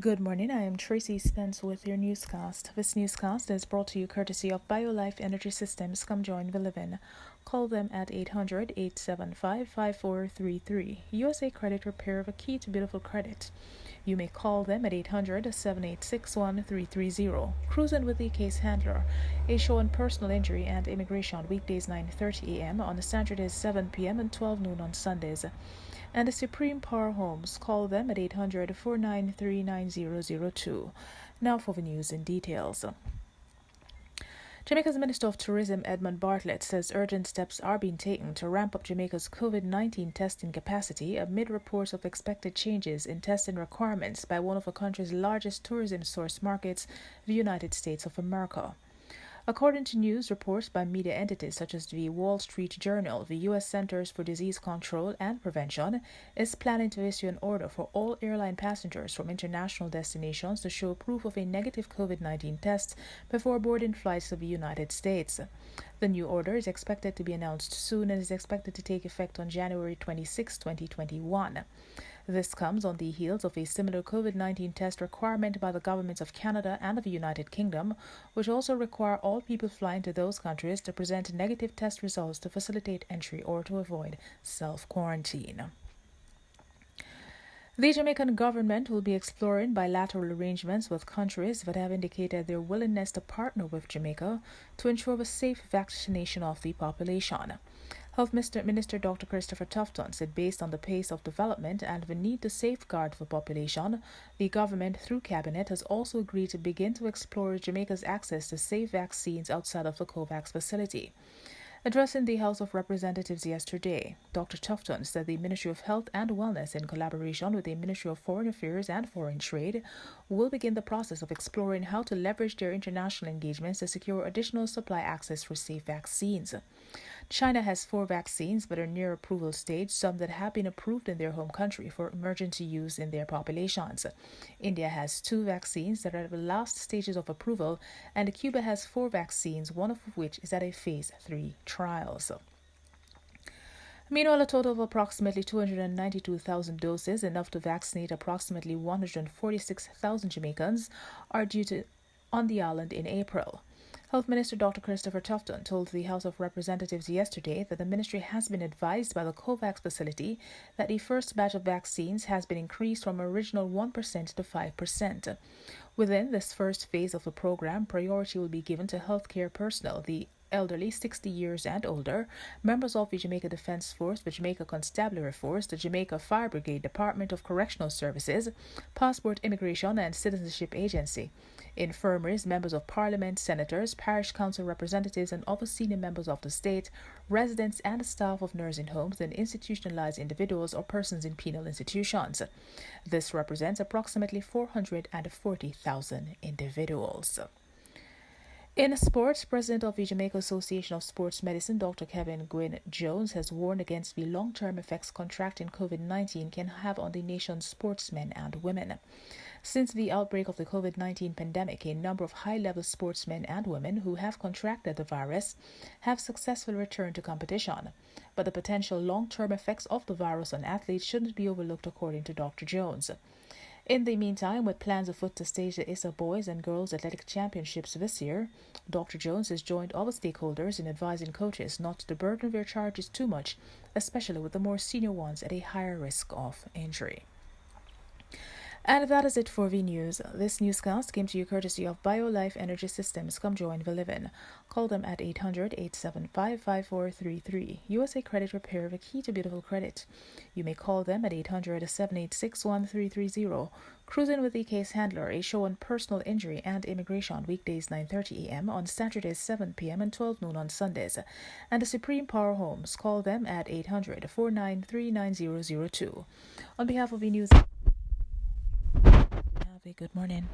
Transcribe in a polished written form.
Good morning, I am Tracy Spence with your newscast. This newscast is brought to you courtesy of BioLife Energy Systems. Come join the living. Call them at 800-875-5433. USA Credit Repair, the key to beautiful credit. You may call them at 800-786-1330. Cruising with the Case Handler, a show on personal injury and immigration, weekdays 9:30 a.m. on Saturdays 7 p.m. and 12 noon on Sundays. And the Supreme Power Homes, call them at 800-493-9002. Now for the news in details. Jamaica's Minister of Tourism Edmund Bartlett says urgent steps are being taken to ramp up Jamaica's COVID-19 testing capacity amid reports of expected changes in testing requirements by one of the country's largest tourism source markets, the United States of America. According to news reports by media entities such as the Wall Street Journal, the U.S. Centers for Disease Control and Prevention is planning to issue an order for all airline passengers from international destinations to show proof of a negative COVID-19 test before boarding flights to the United States. The new order is expected to be announced soon and is expected to take effect on January 26, 2021. This comes on the heels of a similar COVID-19 test requirement by the governments of Canada and of the United Kingdom, which also require all people flying to those countries to present negative test results to facilitate entry or to avoid self-quarantine. The Jamaican government will be exploring bilateral arrangements with countries that have indicated their willingness to partner with Jamaica to ensure the safe vaccination of the population. Health Minister Dr. Christopher Tufton said based on the pace of development and the need to safeguard the population, the government through Cabinet has also agreed to begin to explore Jamaica's access to safe vaccines outside of the COVAX facility. Addressing the House of Representatives yesterday, Dr. Tufton said the Ministry of Health and Wellness, in collaboration with the Ministry of Foreign Affairs and Foreign Trade, will begin the process of exploring how to leverage their international engagements to secure additional supply access for safe vaccines. China has 4 vaccines that are near approval stage, some that have been approved in their home country for emergency use in their populations. India has 2 vaccines that are at the last stages of approval, and Cuba has 4 vaccines, one of which is at a phase 3 trials. Meanwhile, a total of approximately 292,000 doses, enough to vaccinate approximately 146,000 Jamaicans, are due on the island in April. Health Minister Dr. Christopher Tufton told the House of Representatives yesterday that the ministry has been advised by the COVAX facility that the first batch of vaccines has been increased from original 1% to 5%. Within this first phase of the program, priority will be given to healthcare personnel, the elderly 60 years and older, members of the Jamaica Defense Force, the Jamaica Constabulary Force, the Jamaica Fire Brigade, Department of Correctional Services, Passport, Immigration and Citizenship Agency, infirmaries, members of Parliament, senators, parish council representatives and other senior members of the state, residents and staff of nursing homes and institutionalized individuals or persons in penal institutions. This represents approximately 440,000 individuals. In sports, President of the Jamaica Association of Sports Medicine, Dr. Kevin Gwynne Jones, has warned against the long-term effects contracting COVID-19 can have on the nation's sportsmen and women. Since the outbreak of the COVID-19 pandemic, a number of high-level sportsmen and women who have contracted the virus have successfully returned to competition. But the potential long-term effects of the virus on athletes shouldn't be overlooked, according to Dr. Jones. In the meantime, with plans afoot to stage the ISA Boys and Girls Athletic Championships this year, Dr. Jones has joined other stakeholders in advising coaches not to burden their charges too much, especially with the more senior ones at a higher risk of injury. And that is it for the news. This newscast came to you courtesy of BioLife Energy Systems. Come join the living. Call them at 800-875-5433. USA Credit Repair, the key to beautiful credit. You may call them at 800-786-1330. Cruising with the Case Handler, a show on personal injury and immigration, weekdays 9:30 a.m. on Saturdays 7 p.m. and 12 noon on Sundays. And the Supreme Power Homes, call them at 800-493-9002. On behalf of the news, have a good morning.